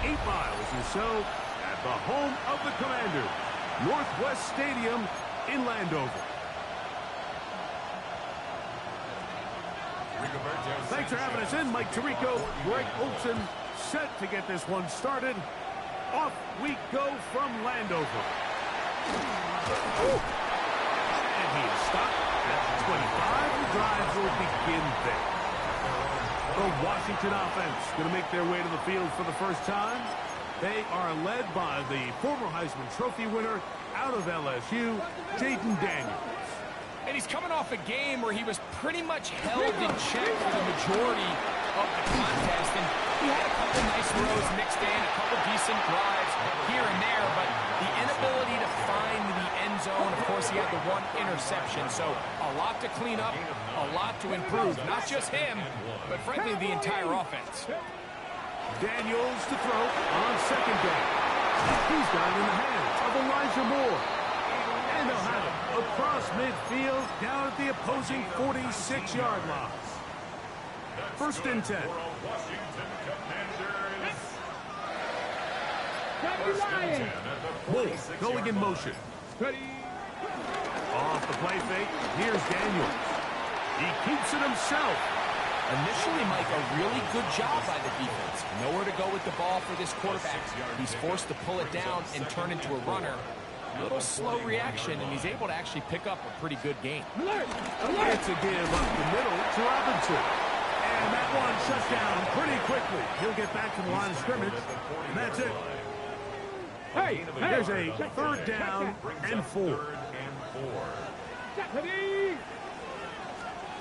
8 miles or so at the home of the Commanders, Northwest Stadium in Landover. Thanks for having us in. Mike Tirico, Greg Olson, set to get this one started. Off we go from Landover. And he is stopped at 25. The drive will begin there. The Washington offense going to make their way to the field for the first time. They are led by the former Heisman Trophy winner out of LSU, Jaden Daniels. And he's coming off a game where he was pretty much held in check for the majority of the contest. And he had a couple nice throws mixed in, a couple decent drives here and there. But the inability to find the end zone, of course, he had the one interception. So a lot to clean up, a lot to improve. Not just him, but frankly, the entire offense. Daniels to throw on second down. He's got it in the hands of Elijah Moore. And they'll have it across midfield down at the opposing 46-yard line. First and 10. Moore going in motion. Off the play fake, here's Daniels. He keeps it himself. Initially, Mike, a really good job by the defense. Nowhere to go with the ball for this quarterback. He's forced to pull it down and turn into a runner. A little slow reaction, and he's able to actually pick up a pretty good game. It's a give up the middle to Robinson. And that one shut down pretty quickly. He'll get back to the line of scrimmage, and that's it. Hey, there's a third down and 4.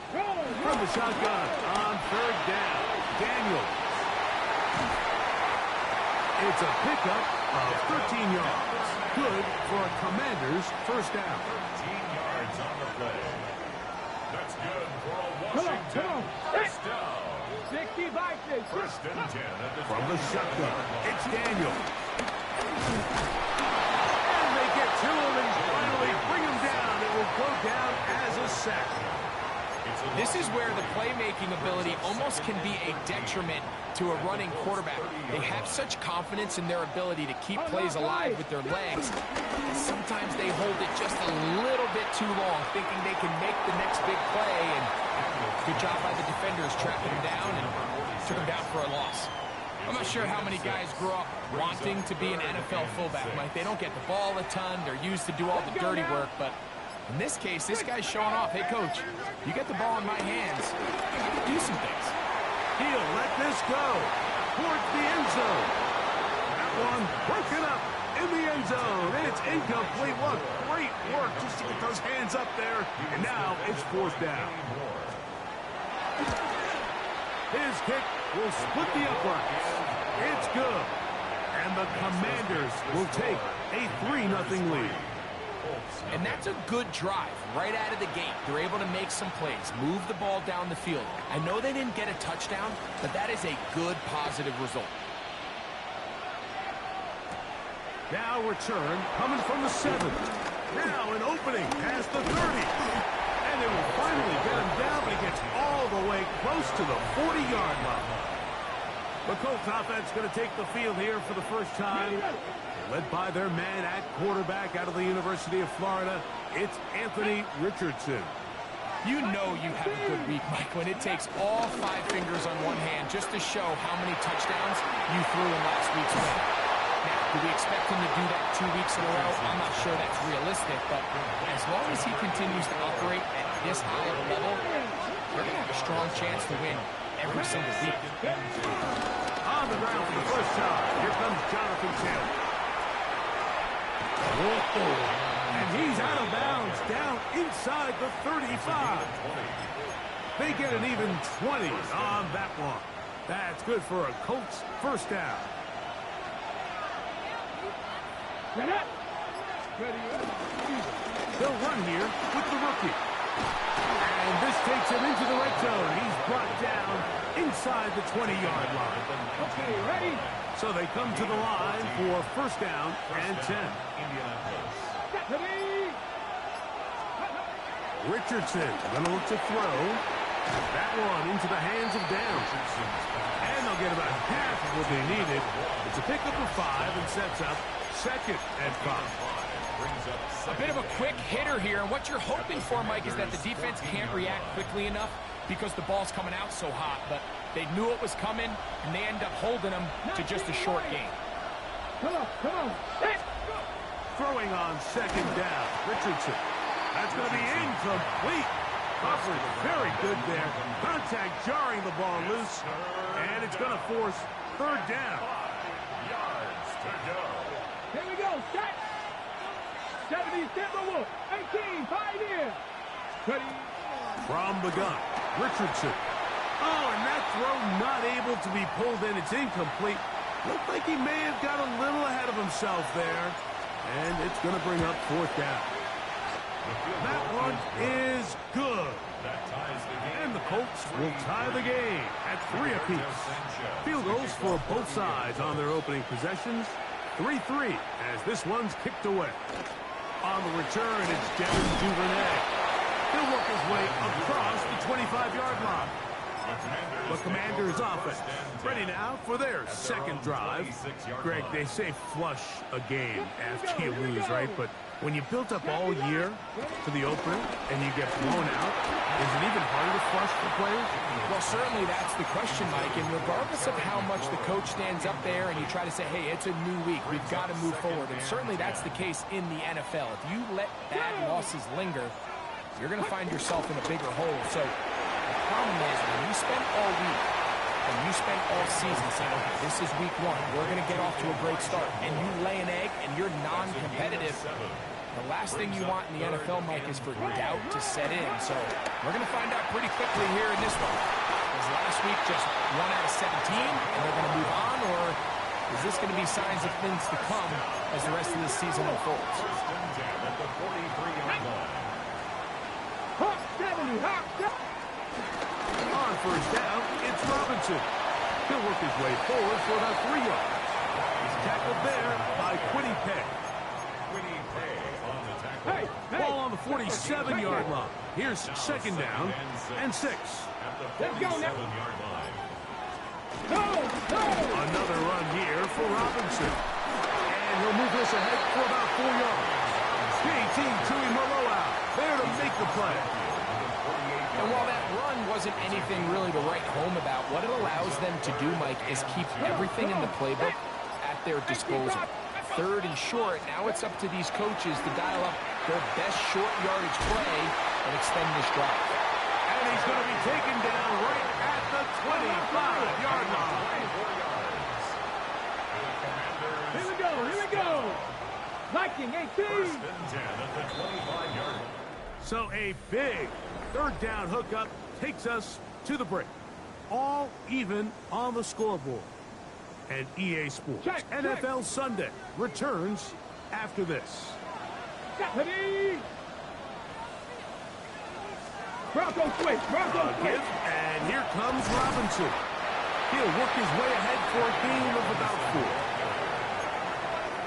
From the shotgun on third down, Daniels. It's a pickup of 13 yards. Good for a Commanders first down. 13 yards on the play. That's good for a Washington first down. 65. First and 10 at the From the shotgun, it's Daniels. And they get to him and finally bring him down. It will go down as a sack. This is where the playmaking ability almost can be a detriment to a running quarterback. They have such confidence in their ability to keep plays alive with their legs. Sometimes they hold it just a little bit too long, thinking they can make the next big play. And good job by the defenders tracking him down and took him down for a loss. I'm not sure how many guys grew up wanting to be an NFL fullback, Mike. They don't get the ball a ton. They're used to do all the dirty work, but in this case, this guy's showing off. Hey, coach, you get the ball in my hands. I can do some things. He'll let this go towards the end zone. That one broken up in the end zone. It's incomplete. What great work just to get those hands up there. And now it's fourth down. His kick will split the uprights. It's good. And the Commanders will take a 3-0 lead. And that's a good drive right out of the gate. They're able to make some plays, move the ball down the field. I know they didn't get a touchdown, but that is a good, positive result. Now return coming from the 7. Now an opening past the 30. And they will finally get him down, but he gets all the way close to the 40-yard line. The Colts offense going to take the field here for the first time. Led by their man at quarterback out of the University of Florida, it's Anthony Richardson. You know you have a good week, Mike, when it takes all 5 fingers on one hand just to show how many touchdowns you threw in last week's win. Now, do we expect him to do that 2 weeks in a row? I'm not sure that's realistic, but as long as he continues to operate at this high of a level, they're going to have a strong chance to win every single week. On the ground for the first time, here comes Jonathan Taylor. And he's out of bounds, down inside the 35. They get an even 20 on that one. That's good for a Colts first down. They'll run here with the rookie. And this takes him into the red zone. He's brought down inside the 20-yard line. Okay, ready? So they come to the line for first down and 10. Richardson going to look to throw. That one into the hands of Downs. And they'll get about half of what they needed. It's a pickup of 5 and sets up 2nd and 5. A bit of a quick hitter here, and what you're hoping for, Mike, is that the defense can't react quickly enough because the ball's coming out so hot, but they knew it was coming, and they end up holding them to just a short game. Come on. Hey. Throwing on 2nd down, Richardson. That's going to be incomplete. Coverage very good there. Contact jarring the ball loose, and it's going to force 3rd down. 5 yards to go. Here we go. Set. 70 Timberwolves. 18. 5 in. Ready. From the gun, Richardson. Oh, and that throw not able to be pulled in. It's incomplete. Looked like he may have got a little ahead of himself there. And it's going to bring up 4th down. That one is good. That ties the game. And the Colts will tie the game at 3 apiece. Field goals for both sides on their opening possessions. 3-3 as this one's kicked away. On the return, it's Devin Duvernay. He'll work his way across the 25-yard line. The Commanders offense ready now for their 2nd drive. Greg, they say flush a game after you lose, right? But when you built up all year to the opener and you get blown out, is it even harder to flush for players? Well, certainly that's the question, Mike, and regardless of how much the coach stands up there and you try to say, hey, it's a new week, we've got to move forward, and certainly that's the case in the NFL. If you let bad losses linger, you're going to find yourself in a bigger hole. So the problem is when you spend all week and you spend all season saying, okay, this is week 1, we're going to get off to a great start, and you lay an egg and you're non-competitive, the last thing you want in the NFL, Mike, is for doubt to set in. So we're going to find out pretty quickly here in this one. Was last week just 1 out of 17 and they're going to move on, or is this going to be signs of things to come as the rest of this season unfolds? Hawk 70. Hawk 70. On 1st down, it's Robinson. He'll work his way forward for about 3 yards. He's tackled there by Quiddy Pay. Hey. Ball on the 47-yard line. Here's 2nd down and 6. Let's go now. No. Another run here for Robinson. And he'll move this ahead for about 4 yards. JT Tuimoloau there to make the play. And while that run wasn't anything really to write home about, what it allows them to do, Mike, is keep everything in the playbook at their disposal. 3rd and short, now it's up to these coaches to dial up their best short yardage play and extend this drive. And he's going to be taken down right at the 25-yard line. Here we go. Viking 18. So a big 3rd down hookup takes us to the break. All even on the scoreboard. And EA Sports NFL Sunday returns after this. Stephanie. Bronco switch. Give, and here comes Robinson. He'll work his way ahead for a gain of about 4.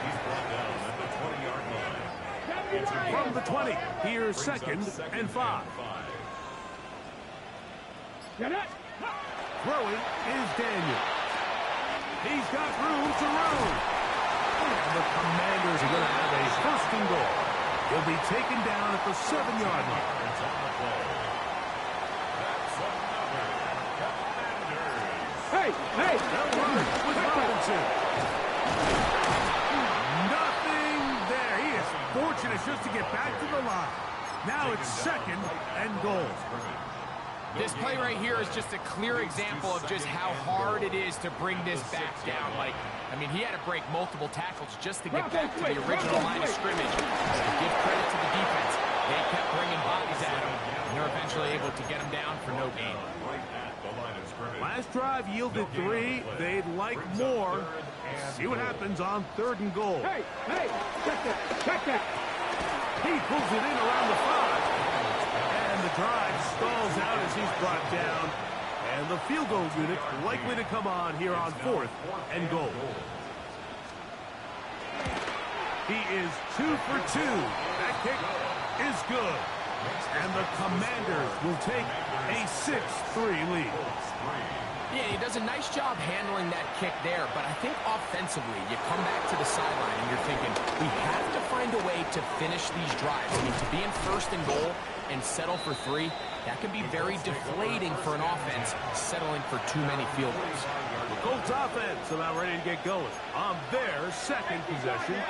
He's brought down at the 20-yard line. From the 20, here's 2nd and 5. Get it. Throwing is Daniel. He's got room to run. And the Commanders are going to have a 1st and goal. He'll be taken down at the 7-yard line. Hey. That one was Robinson. Nothing there. He is fortunate just to get back to the line. Now it's 2nd and goal. This play right here is just a clear example of just how hard it is to bring this back down. Like, I mean, he had to break multiple tackles just to get back to the original line of scrimmage. So give credit to the defense. They kept bringing bodies at him, and they're eventually able to get him down for no gain. Last drive yielded 3. They'd like more. See what happens on 3rd and goal. Hey. Check that. He pulls it in around the 5. And the drive stalls out as he's brought down. And the field goal unit likely to come on here on 4th and goal. He is 2 for 2. That kick is good. And the Commanders will take a 6-3 lead. Yeah, he does a nice job handling that kick there, but I think offensively, you come back to the sideline and you're thinking, we have to find a way to finish these drives. I mean, to be in first and goal and settle for 3, that can be very deflating for an offense settling for too many field goals. The Colts offense about ready to get going on their second possession.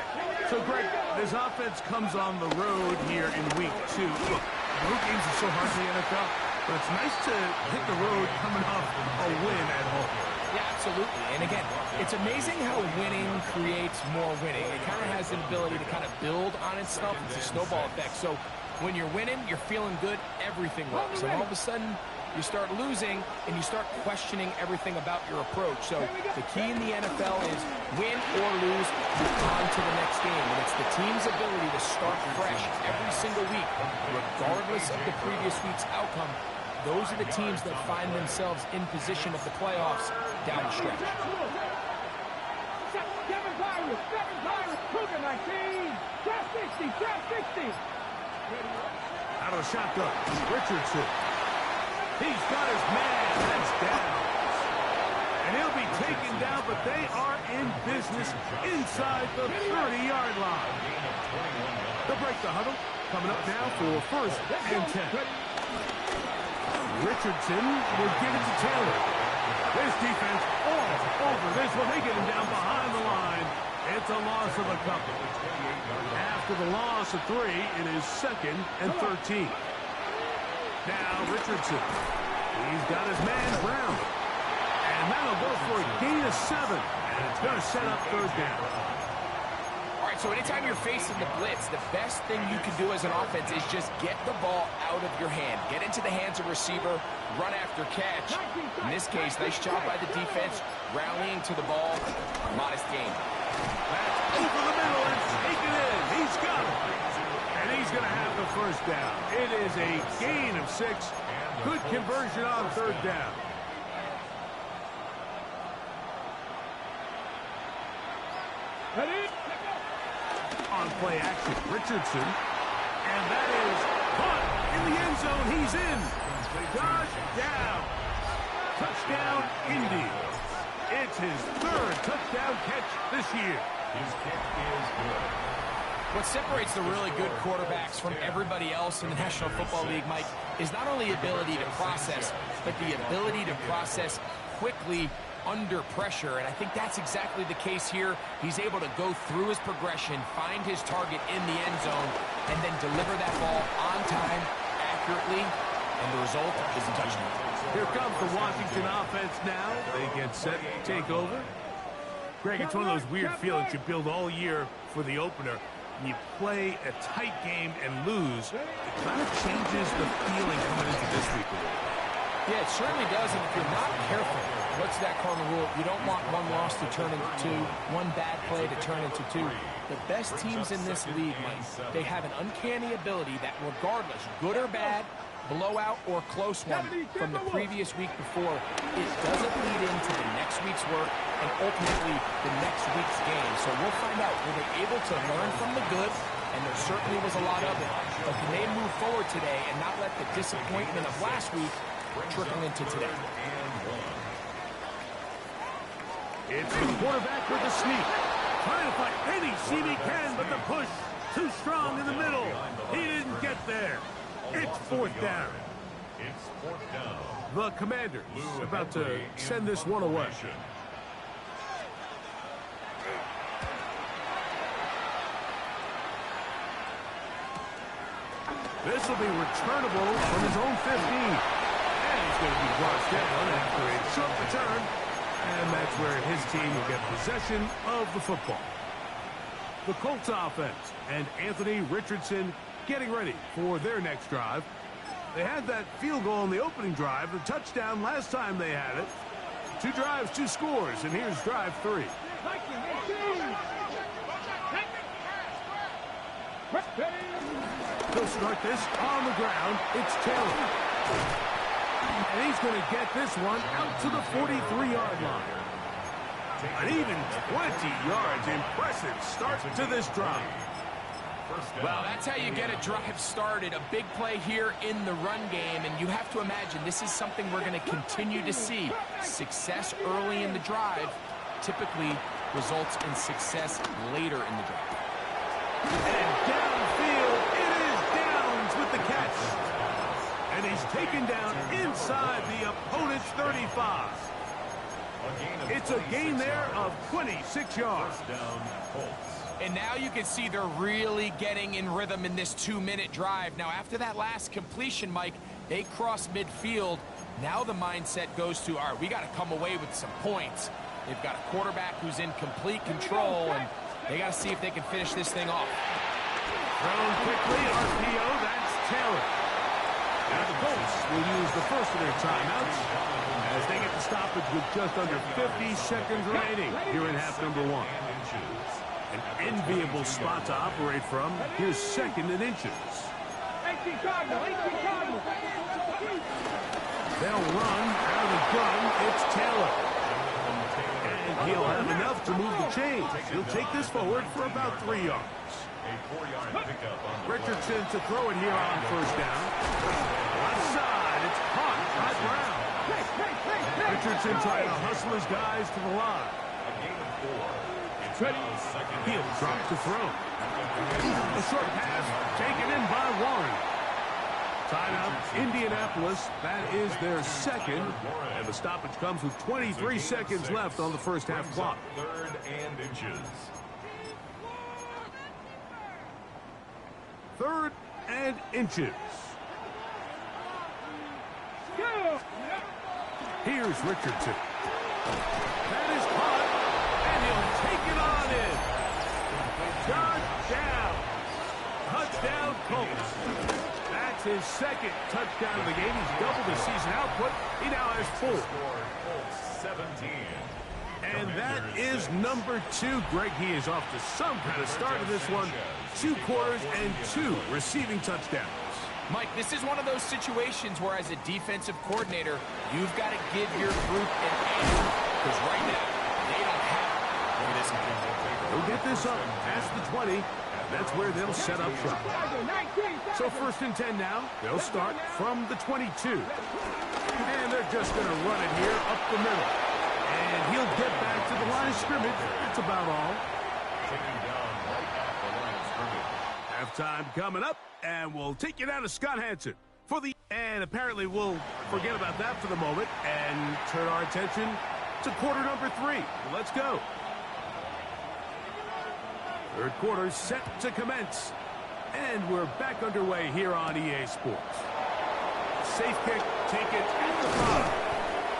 So, Greg, this offense comes on the road here in week 2. Look, road games are so hard in the NFL, but it's nice to hit the road coming off a win at home. Yeah, absolutely. And again, it's amazing how winning creates more winning. It kind of has an ability to kind of build on itself. It's a snowball effect. So when you're winning, you're feeling good, everything works. And all of a sudden, you start losing, and you start questioning everything about your approach. So the key in the NFL is win or lose, move on to the next game. And it's the team's ability to start fresh every single week, regardless of the previous week's outcome. Those are the teams that find themselves in position of the playoffs down the stretch. Seven Pirates, Cougar 19, draft 60. Out of the shotgun, Richardson. He's got his man. That's down. And he'll be taken down, but they are in business inside the 30-yard line. They'll break the huddle. Coming up now for first and 10. Richardson will give it to Taylor. This defense all over this one. They get him down behind the line. It's a loss of a couple. After the loss of 3, it is second and 13. Now Richardson. He's got his man Brown. And that'll go for a gain of 7. And it's going to set up third down. All right, so anytime you're facing the blitz, the best thing you can do as an offense is just get the ball out of your hand. Get into the hands of receiver, run after catch. In this case, nice job by the defense, rallying to the ball. Modest gain. That's over the middle and taken in. He's got it. And he's going to have the first down. It is a gain of 6. Good conversion on third down. On play action, Richardson. And that is caught in the end zone. He's in. Touchdown. Touchdown, Indy. It's his 3rd touchdown catch this year. His kick is good. What separates the really good quarterbacks from everybody else in the National Football League, Mike, is not only ability to process, but the ability to process quickly under pressure, and I think that's exactly the case here. He's able to go through his progression, find his target in the end zone, and then deliver that ball on time, accurately, and the result is a touchdown. Here comes the Washington offense now. They get set to take over. Greg, it's one of those weird feelings you build all year for the opener. When you play a tight game and lose, it kind of changes the feeling coming into this week. Yeah, it certainly does, and if you're not careful, what's that cardinal rule? You don't want one loss to turn into 2, one bad play to turn into 2. The best teams in this league, Mike, they have an uncanny ability that regardless, good or bad, blowout or close one from the previous week before, it doesn't lead into the next week's work and ultimately the next week's game. So we'll find out, were they able to learn from the good? And there certainly was a lot of it. But can they move forward today and not let the disappointment of last week trickle into today? It's the quarterback with the sneak. Trying to find any seam he can, but the push too strong in the middle. He didn't get there. It's 4th down. It's 4th down. The Commanders about to send this one away. This will be returnable from his own 15. And he's going to be brought down after a short return. And that's where his team will get possession of the football. The Colts offense and Anthony Richardson getting ready for their next drive. They had that field goal on the opening drive, the touchdown last time they had it. 2 drives, 2 scores, and here's drive 3. They'll start this on the ground. It's Taylor. And he's going to get this one out to the 43-yard line. An even 20 yards. Impressive start to this drive. Well, that's how you get a drive started. A big play here in the run game, and you have to imagine this is something we're going to continue to see. Success early in the drive typically results in success later in the drive. And downfield, it is Downs with the catch. And he's taken down inside the opponent's 35. It's a gain there of 26 yards. And now you can see they're really getting in rhythm in this 2-minute drive. Now, after that last completion, Mike, they cross midfield. Now the mindset goes to, all right, we got to come away with some points. They've got a quarterback who's in complete control, and they got to see if they can finish this thing off. Thrown quickly, RPO, that's Taylor. Now the Colts will use the first of their timeouts as they get the stoppage with just under 50 seconds remaining here in half number 1. An enviable spot to operate from. Here's 2nd and inches. 18 Cardinal. They'll run out of the gun. It's Taylor. And he'll have enough to move the chains. He'll take this forward for about 3 yards. Richardson to throw it here on first down. Left side, it's caught by Brown. Richardson trying to hustle his guys to the line. He'll drop to throw. A short pass taken in by Warren. Timeout, Indianapolis. That is their 2nd. And the stoppage comes with 23 seconds left on the first half clock. 3rd and inches. 3rd and inches. Here's Richardson. That is caught, and he'll take it on in. Touchdown. Touchdown, Colts. That's his 2nd touchdown of the game. He's doubled his season output. He now has 4. 17. And that is number 2. Greg, he is off to some kind of start in this one. 2 quarters and 2 receiving touchdowns. Mike, this is one of those situations where as a defensive coordinator, you've got to give your group an edge. Because right now, they don't have it. Look at this guy. They'll get this up past the 20. That's where they'll set up shop. So 1st and 10 now. They'll start from the 22. And they're just going to run it here up the middle. And he'll get back to the line of scrimmage. That's about all. Halftime coming up. And we'll take you down to Scott Hansen for the... And apparently we'll forget about that for the moment and turn our attention to quarter number 3. Let's go. 3rd quarter set to commence. And we're back underway here on EA Sports. Safe kick taken at the 5.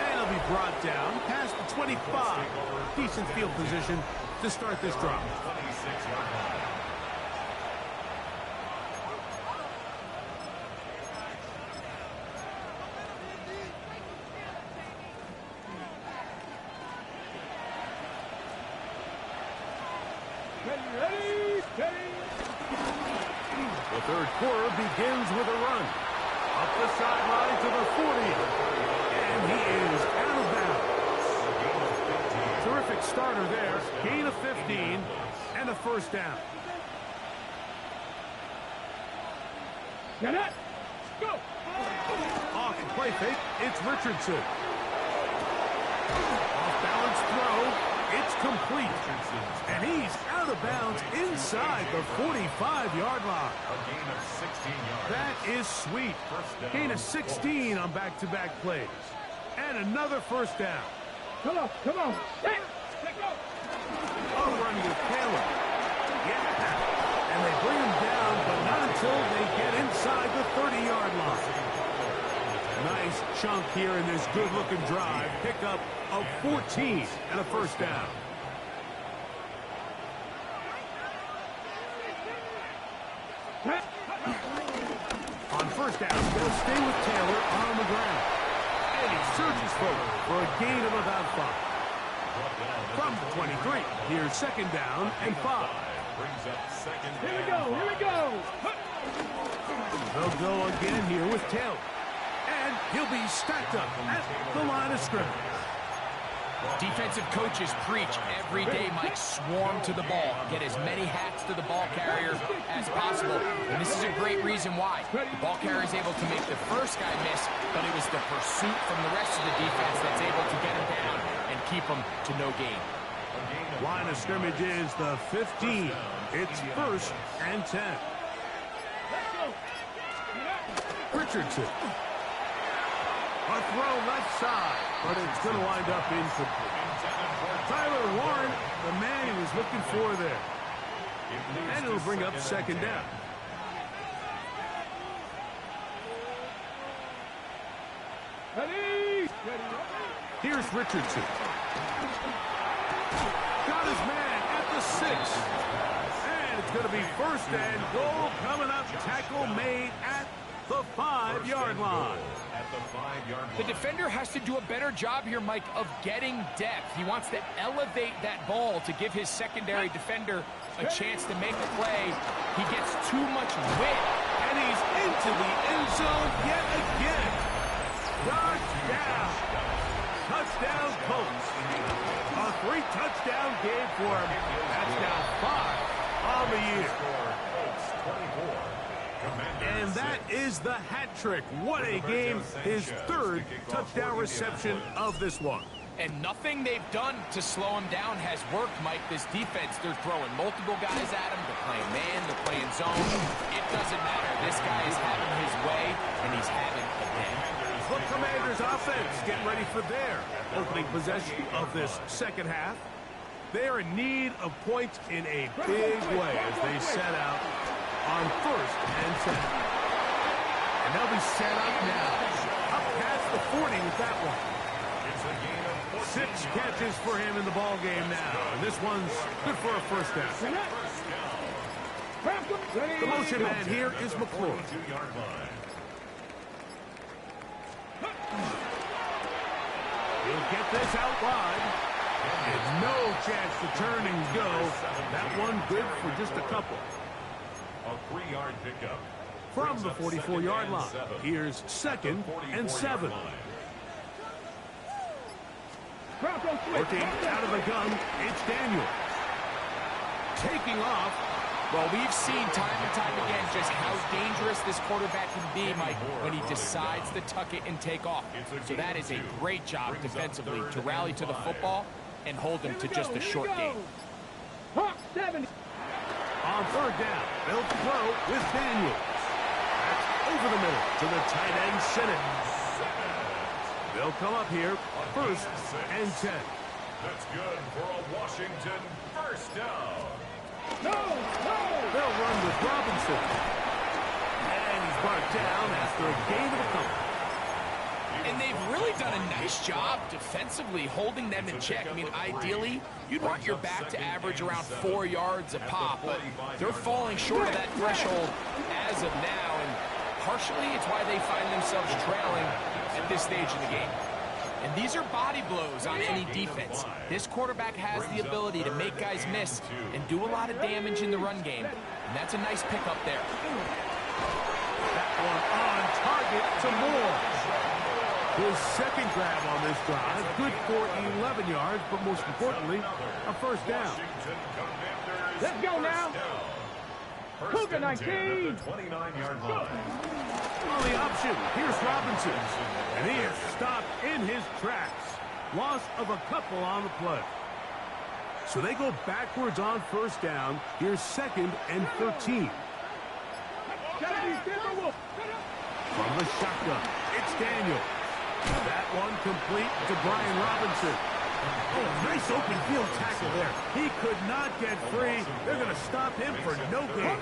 And it'll be brought down past the 25. Decent field position to start this drive. 26-yard line. The 3rd quarter begins with a run. Up the sideline to the 40. And he is out of bounds. Terrific starter there. Gain of 15 and a 1st down. Get it. Go. Off the play fake, it's Richardson. Off balance throw. It's complete. And he's out of bounds inside the 45-yard line. A gain of 16 yards. That is sweet. Gain of 16 on back-to-back plays. And another 1st down. Come on. Let's go. Oh, run with Taylor. Yeah. And they bring him down, but not until they get inside the 30-yard line. Nice chunk here in this good-looking drive. Pickup of 14 and a 1st down. On 1st down, they'll stay with Taylor on the ground. And he surges forward for a gain of about 5. From the 23, here's 2nd down and 5. Brings up 2nd. Here we go. They'll go again here with Taylor. And he'll be stacked up at the line of scrimmage. Defensive coaches preach every day, Mike, swarm to the ball. Get as many hacks to the ball carrier as possible. And this is a great reason why. The ball carrier is able to make the first guy miss, but it was the pursuit from the rest of the defense that's able to get him down and keep him to no gain. Line of scrimmage is the 15. It's 1st and 10. Richardson. A throw left side, but it's going to wind up incomplete. Tyler Warren, the man he was looking for there. And it'll bring up 2nd down. Here's Richardson. Got his man at the 6. And it's going to be 1st and goal coming up. Tackle made at the 5-yard line. The defender has to do a better job here, Mike, of getting depth. He wants to elevate that ball to give his secondary defender a chance to make a play. He gets too much width. And he's into the end zone yet again. Touchdown. Touchdown, Colts. A 3-touchdown game for him. That's now 5 on the year. And that is the hat trick. What a game. His 3rd touchdown reception of this one. And nothing they've done to slow him down has worked, Mike. This defense, they're throwing multiple guys at him. They're playing man, they're playing zone. It doesn't matter. This guy is having his way, and he's having a day. The Commanders offense getting ready for their opening possession of this 2nd half. They are in need of points in a big way as they set out on 1st and 10. And they'll be set up now. Up past the 40 with that one. 6 catches for him in the ball game now. And this one's good for a 1st down. The motion man here is McClure. He'll get this out wide. And no chance to turn and go. That one good for just a couple. A 3-yard pickup. From the 44-yard line. Here's 2nd and 7. Working out of the gun, it's Daniel. Taking off. Well, we've seen time and time again just how dangerous this quarterback can be, Mike, when he decides to tuck it and take off. So that is a great job defensively to rally to the football and hold him to just a short game. Hawk 70. On 3rd down, they'll throw with Daniel. That's over the middle to the tight end, Simmons. They'll come up here, 1st and 10. That's good for a Washington 1st down. No. They'll run with Robinson. And he's brought down after a gain of a couple. And they've really done a nice job defensively holding them in check. I mean, ideally, you'd want your back to average around 4 yards a pop, but they're falling short of that threshold as of now, and partially it's why they find themselves trailing at this stage in the game. And these are body blows on any defense. This quarterback has the ability to make guys miss and do a lot of damage in the run game, and that's a nice pickup there. That one on target to Moore. His 2nd grab on this drive, good for 11 yards, but most importantly, a 1st down. Let's go now. Cougar 19. 29-yard line. On the option, here's Robinson. And he is stopped in his tracks. Loss of a couple on the play. So they go backwards on 1st down. Here's 2nd and 13. From the shotgun, it's Daniel. That one complete to Brian Robinson. Oh, nice open field tackle there. He could not get free. They're going to stop him for no gain.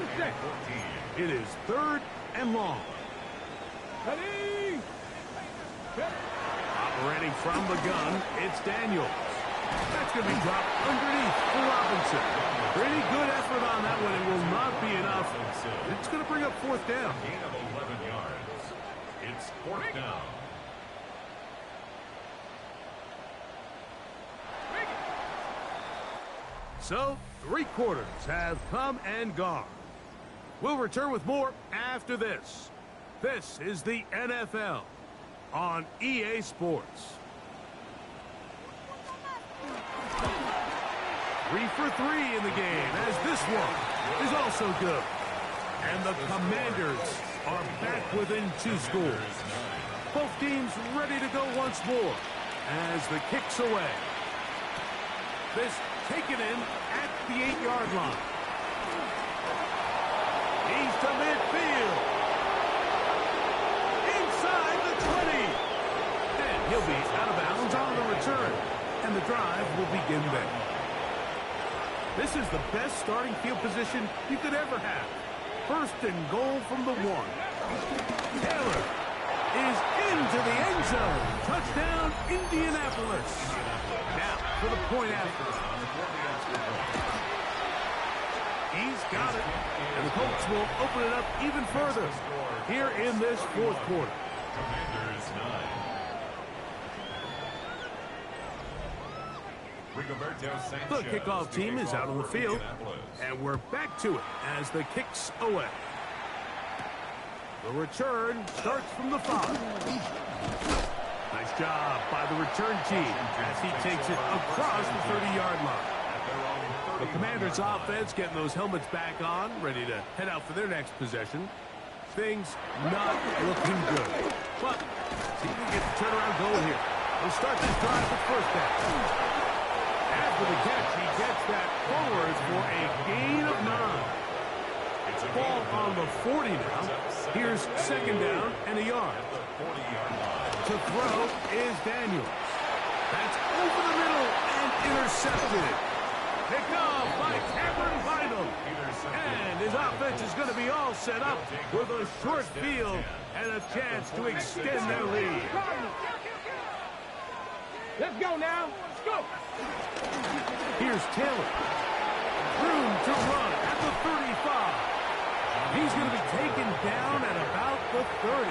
It is 3rd and long. Operating from the gun, it's Daniels. That's going to be dropped underneath for Robinson. Pretty good effort on that one. It will not be enough. It's going to bring up 4th down. Gain of 11 yards. It's 4th down. So, 3 quarters have come and gone. We'll return with more after this. This is the NFL on EA Sports. 3 for 3 in the game, as this one is also good. And the Commanders are back within 2 scores. Both teams ready to go once more as the kick's away. This taken in at the 8-yard line. He's to midfield. Inside the 20. And he'll be out of bounds on the return. And the drive will begin there. This is the best starting field position you could ever have. First and goal from the 1. Taylor is into the end zone. Touchdown, Indianapolis. Now for the point after. He's got it. And the Colts will open it up even further here in this 4th quarter. Commanders 9. The kickoff team is out on the field, and we're back to it as the kick's away. The return starts from the 5. Nice job by the return team as he takes it across the 30-yard line. The Commanders' offense getting those helmets back on, ready to head out for their next possession. Things not looking good. But see if we get the turnaround goal here. We'll start this drive with first down. After the catch, he gets that forward for a gain of 9. Ball on the 40 now. Here's 2nd down and a yard. To throw is Daniels. That's over the middle and intercepted. Picked off by Cameron Bynum. And his offense is going to be all set up with a short field and a chance to extend their lead. Let's go now. Let's go. Here's Taylor. Room to run at the 35. He's going to be taken down at about the 30.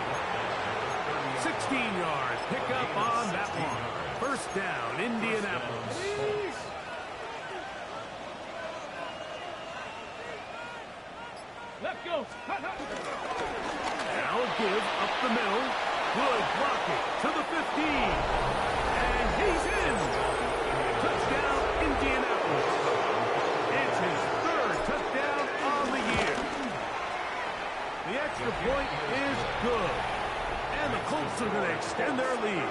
16 yards. Pick up on that one. First down, Indianapolis. Let's go. Now a give up the middle. Good blocking to the 15. And he's in. Touchdown, Indianapolis. It's his 3rd touchdown on the year. The extra point is good. And the Colts are going to extend their lead.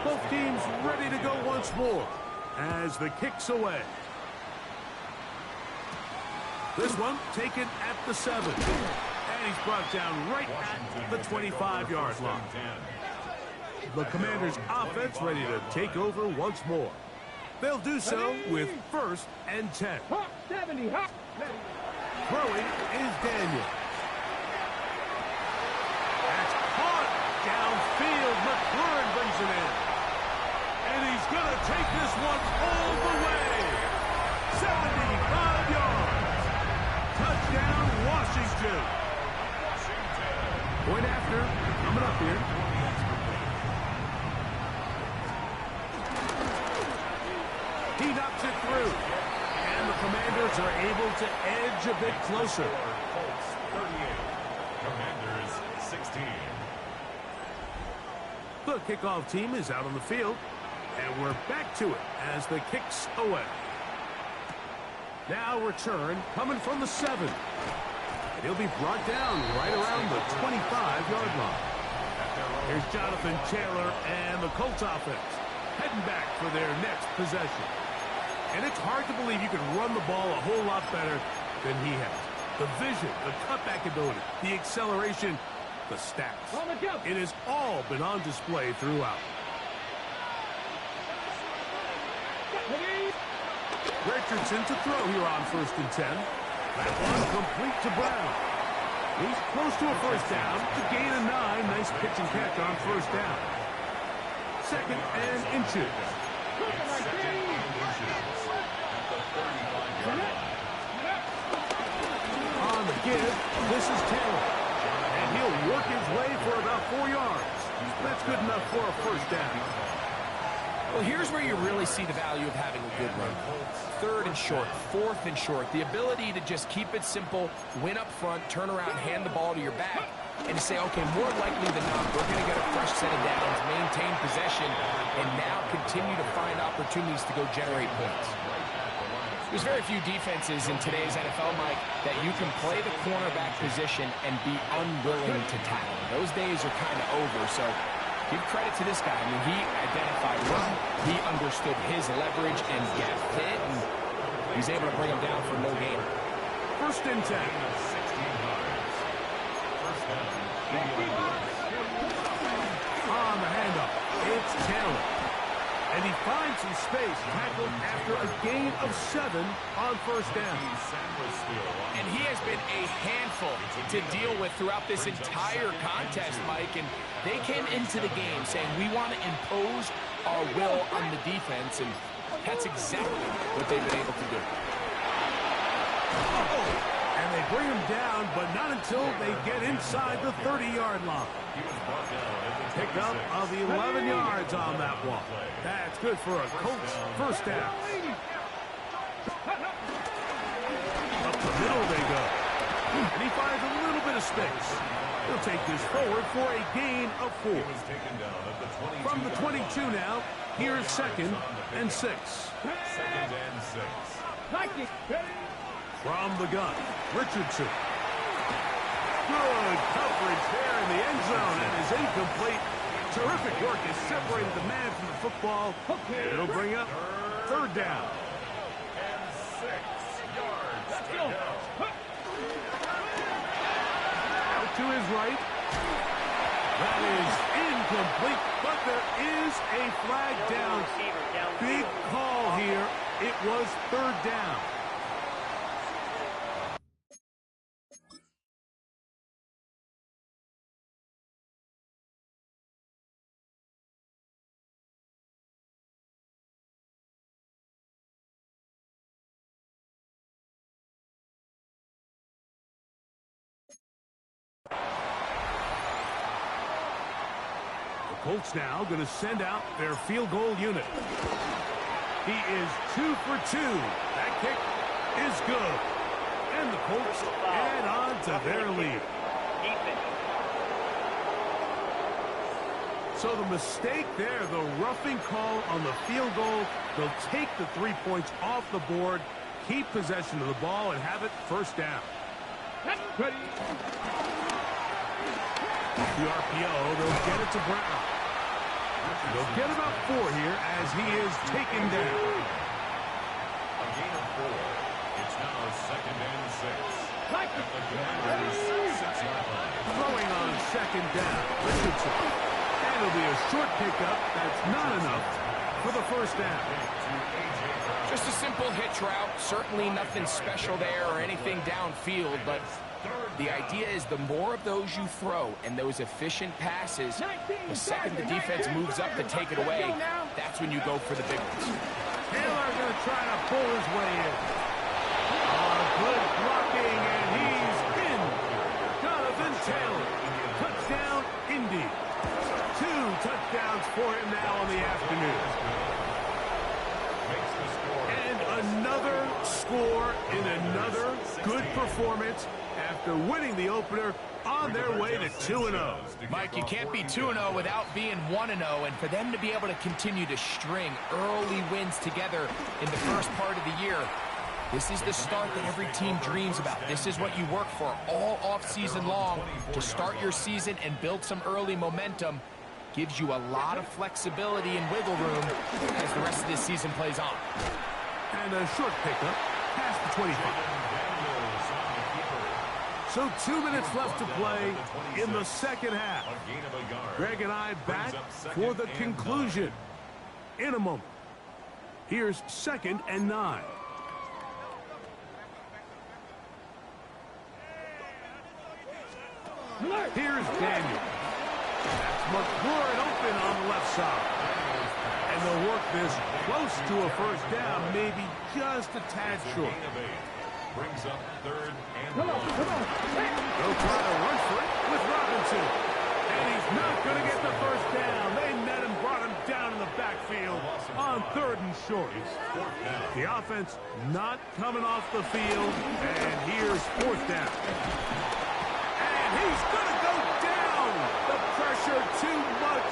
Both teams ready to go once more as the kick's away. This one taken at the 7. And he's brought down right at the 25-yard line. The Commanders' offense ready to take over once more. They'll do so with 1st and 10. Hop 70. Hop. Throwing is Daniel. That's caught downfield. McLaurin brings it in. And he's going to take this one all the way. 75 yards. Touchdown, Washington. Point after, coming up here. He knocks it through. And the Commanders are able to edge a bit closer. Colts 38. Commanders 16. The kickoff team is out on the field. And we're back to it as the kick's away. Now return coming from the 7. And he'll be brought down right around the 25-yard line. Here's Jonathan Taylor and the Colts offense heading back for their next possession. And it's hard to believe you can run the ball a whole lot better than he has. The vision, the cutback ability, the acceleration, the stats. It has all been on display throughout. Richardson to throw here on 1st and 10. That one complete to Brown. He's close to a first down. The gain of 9. Nice pitch and catch on 1st down. 2nd and inches. On the give, this is Taylor. And he'll work his way for about 4 yards. That's good enough for a first down. Well, here's where you really see the value of having a good run. 3rd and short, 4th and short. The ability to just keep it simple, win up front, turn around, hand the ball to your back. and to say, okay, more likely than not, we're going to get a fresh set of downs, maintain possession, and now continue to find opportunities to go generate points. There's very few defenses in today's NFL, Mike, that you can play the cornerback position and be unwilling to tackle. Those days are kind of over, so give credit to this guy. I mean, he identified run, he understood his leverage and gap fit, and he's able to bring him down for no gain. First and 10. On the handoff, it's Taylor. And he finds some space, tackled after a gain of 7 on first down. And he has been a handful to deal with throughout this entire contest, Mike. And they came into the game saying, we want to impose our will on the defense, and that's exactly what they've been able to do. And they bring him down, but not until they get inside the 30-yard line. Pick up of the 11 yards on that one. That's good for a Colts first down. Up the middle they go. And he finds a little bit of space. He'll take this forward for a gain of 4. From the 22 now, here's 2nd and 6. From the gun, Richardson. Good coverage there in the end zone, and is incomplete. Terrific work has separated the man from the football. It'll bring up 3rd down. And 6 yards. Let's go. Out to his right. That is incomplete, but there is a flag down. Big call here. It was 3rd down. Colts now going to send out their field goal unit. He is 2 for 2. That kick is good. And the Colts add on to their lead. So the mistake there, the roughing call on the field goal, they'll take the 3 points off the board, keep possession of the ball, and have it first down. Ready. The RPO, they'll get it to Brown. They'll get about 4 here as he is taken down. A gain of 4. It's now 2nd and 6. At the Commanders' 6-yard line. Throwing on 2nd down, Richardson. And it'll be a short pickup. That's not enough for the first down. Just a simple hitch route. Certainly nothing special there or anything downfield, but the idea is the more of those you throw and those efficient passes, the second the defense moves up to take it away, that's when you go for the big ones. Taylor going to try to pull his way in. Good blocking, and he's in. Jonathan Taylor. Touchdown, Indy. 2 touchdowns for him now on the afternoon. And another score in another good performance after winning the opener on their way to 2-0. Mike, you can't be 2-0 without being 1-0, and for them to be able to continue to string early wins together in the first part of the year, this is the start that every team dreams about. This is what you work for all off-season long, to start your season and build some early momentum. Gives you a lot of flexibility and wiggle room as the rest of this season plays on. And a short pickup, past the 25. So 2 minutes left to play in the second half. Greg and I back for the conclusion in a moment. Here's 2nd and 9. Here's Daniel. That's McClure open on the left side. And they'll work this close to a first down, maybe just a tad short. Brings up 3rd and 1. They'll try to run for it with Robinson. And he's not going to get the first down. They met him, brought him down in the backfield on 3rd and short. The offense not coming off the field. And here's 4th down. And he's going to go pressure too much.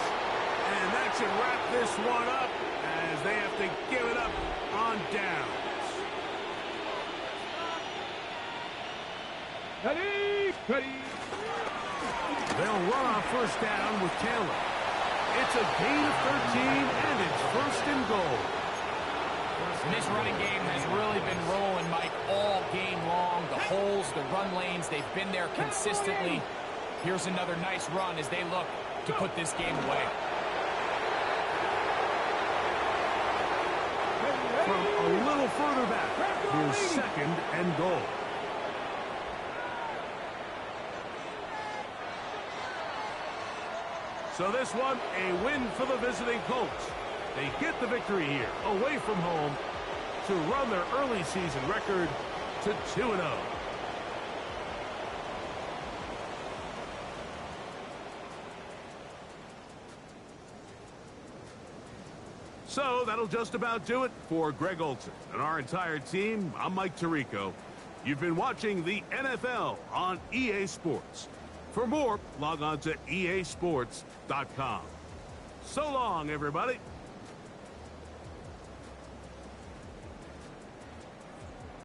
And that should wrap this one up as they have to give it up on downs. Ready. They'll run on first down with Taylor. It's a gain of 13, and it's first and goal. And this running game has really been rolling, Mike, all game long. The holes, the run lanes, they've been there consistently. Here's another nice run as they look to put this game away. From a little further back, here's second and goal. So this one, a win for the visiting Colts. They get the victory here, away from home, to run their early season record to 2-0. So that'll just about do it for Greg Olsen and our entire team. I'm Mike Tirico. You've been watching the NFL on EA Sports. For more, log on to easports.com. So long, everybody.